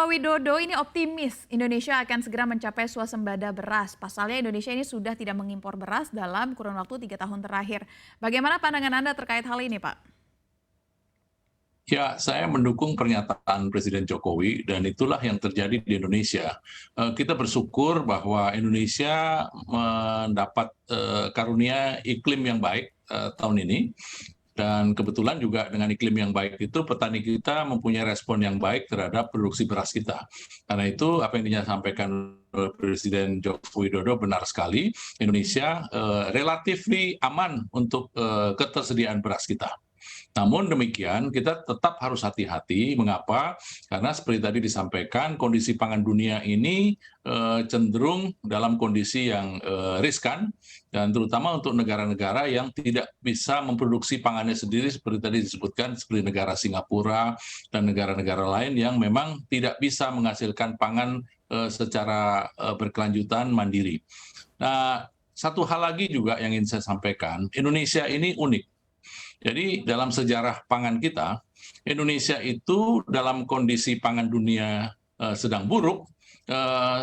Widodo ini optimis Indonesia akan segera mencapai swasembada beras. Pasalnya Indonesia ini sudah tidak mengimpor beras dalam kurun waktu 3 tahun terakhir. Bagaimana pandangan Anda terkait hal ini, Pak? Ya, saya mendukung pernyataan Presiden Jokowi dan itulah yang terjadi di Indonesia. Kita bersyukur bahwa Indonesia mendapat karunia iklim yang baik tahun ini. Dan kebetulan juga dengan iklim yang baik itu petani kita mempunyai respon yang baik terhadap produksi beras kita. Karena itu apa yang disampaikan oleh Presiden Joko Widodo benar sekali. Indonesia relatif aman untuk ketersediaan beras kita. Namun demikian kita tetap harus hati-hati. Mengapa? Karena seperti tadi disampaikan kondisi pangan dunia ini cenderung dalam kondisi yang riskan dan terutama untuk negara-negara yang tidak bisa memproduksi pangannya sendiri seperti tadi disebutkan seperti negara Singapura dan negara-negara lain yang memang tidak bisa menghasilkan pangan secara berkelanjutan mandiri. Nah, satu hal lagi juga yang ingin saya sampaikan, Indonesia ini unik. Jadi dalam sejarah pangan kita, Indonesia itu dalam kondisi pangan dunia sedang buruk,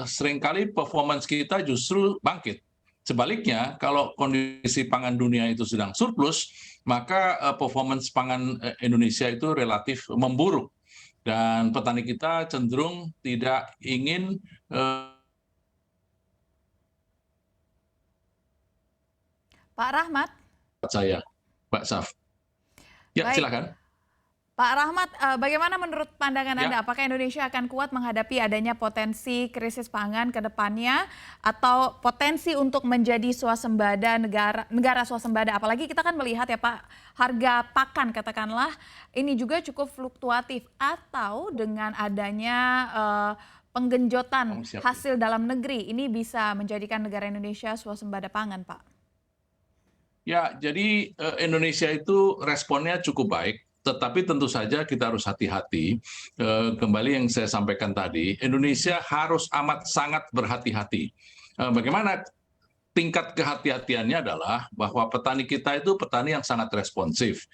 seringkali performance kita justru bangkit. Sebaliknya, kalau kondisi pangan dunia itu sedang surplus, maka performance pangan Indonesia itu relatif memburuk. Dan petani kita cenderung tidak ingin Pak Rahmat? saya, Pak Saf. Ya, Baik. silakan. Pak Rahmat, bagaimana menurut pandangan Ya. Anda? Apakah Indonesia akan kuat menghadapi adanya potensi krisis pangan ke depannya atau potensi untuk menjadi swasembada negara swasembada? Apalagi kita kan melihat ya Pak, harga pakan katakanlah ini juga cukup fluktuatif atau dengan adanya penggenjotan hasil dalam negeri ini bisa menjadikan negara Indonesia swasembada pangan, Pak. Ya, jadi Indonesia itu responnya cukup baik, tetapi tentu saja kita harus hati-hati. Kembali yang saya sampaikan tadi, Indonesia harus amat sangat berhati-hati. Bagaimana tingkat kehati-hatiannya adalah bahwa petani kita itu petani yang sangat responsif.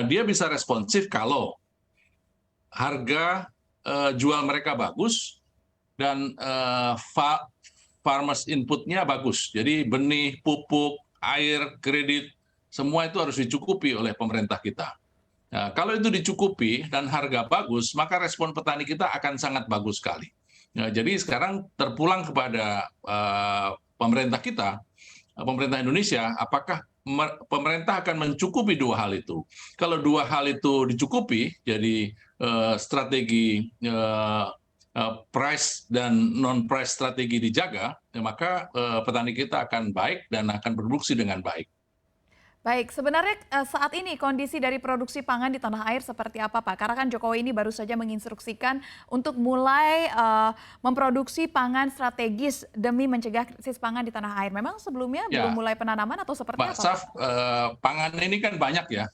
Dia bisa responsif kalau harga jual mereka bagus dan farmers inputnya bagus. Jadi benih, pupuk, air, kredit, semua itu harus dicukupi oleh pemerintah kita. Nah, kalau itu dicukupi dan harga bagus, maka respon petani kita akan sangat bagus sekali. Nah, jadi sekarang terpulang kepada pemerintah kita, pemerintah Indonesia, apakah pemerintah akan mencukupi dua hal itu. Kalau dua hal itu dicukupi, jadi strategi price dan non-price strategi dijaga, maka petani kita akan baik dan akan berproduksi dengan baik. Baik, sebenarnya saat ini kondisi dari produksi pangan di tanah air seperti apa Pak? Karena kan Jokowi ini baru saja menginstruksikan untuk mulai memproduksi pangan strategis demi mencegah krisis pangan di tanah air. Memang sebelumnya belum mulai penanaman atau seperti Mbak apa Saf, Pak? pangan ini kan banyak ya.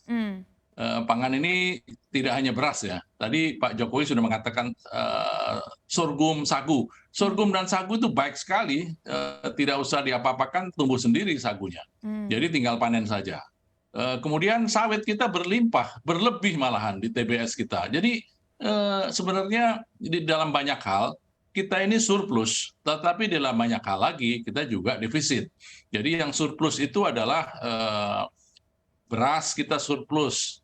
Pangan ini tidak hanya beras ya. Tadi Pak Jokowi sudah mengatakan sorghum, sagu. Sorghum dan sagu itu baik sekali, tidak usah diapa-apakan, tumbuh sendiri sagunya. Jadi tinggal panen saja. Kemudian sawit kita berlimpah, berlebih malahan di TBS kita. Jadi sebenarnya di dalam banyak hal kita ini surplus, tetapi dalam banyak hal lagi kita juga defisit. Jadi yang surplus itu adalah beras kita surplus,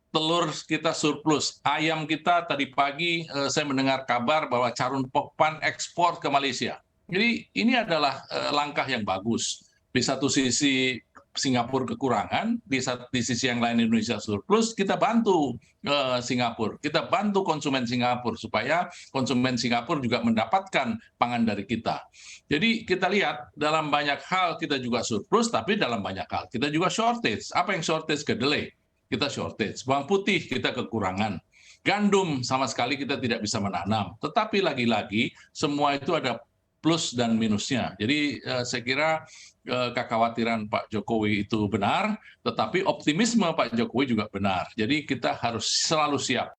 telur kita surplus, ayam kita tadi pagi saya mendengar kabar bahwa Carun Pokpan ekspor ke Malaysia. Jadi ini adalah langkah yang bagus. Di satu sisi Singapura kekurangan, di sisi yang lain Indonesia surplus, kita bantu Singapura, kita bantu konsumen Singapura supaya konsumen Singapura juga mendapatkan pangan dari kita. Jadi kita lihat dalam banyak hal kita juga surplus, tapi dalam banyak hal kita juga shortage. Apa yang shortage? Kedelai kita shortage, bawang putih kita kekurangan, gandum sama sekali kita tidak bisa menanam. Tetapi lagi-lagi semua itu ada plus dan minusnya. Jadi saya kira kekhawatiran Pak Jokowi itu benar, tetapi optimisme Pak Jokowi juga benar. Jadi kita harus selalu siap